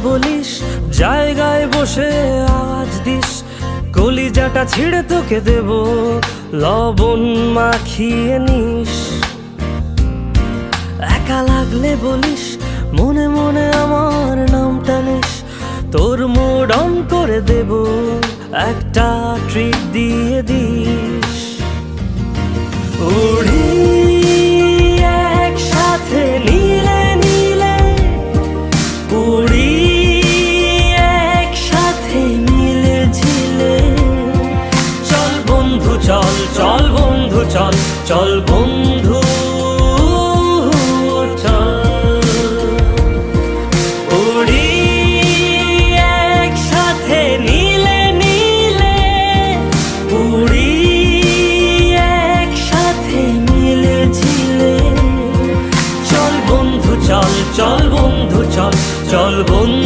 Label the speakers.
Speaker 1: বলিস, জায়গায় বসে আওয়াজ দিস, কলিজাটা ছিঁড়ে তোকে দেব, লবণ মাখিয়ে নিস। একা লাগলে বলিস, মনে মনে আমার নামটা নিস, তোর মুড অন করে দেব, একটা ট্রিট দিয়ে দিস। উড়ি একসাথে নীলে নীলে, উড়ি একসাথে মিলে ঝিলে, চল বন্ধু চল, চল বন্ধু চল, চল বন্ধু চল। উড়ি একসাথে নীলে নীলে, উড়ি একসাথে মিলে ঝিলে, চল বন্ধু চল, চল বন্ধু চল, চল বন্ধু।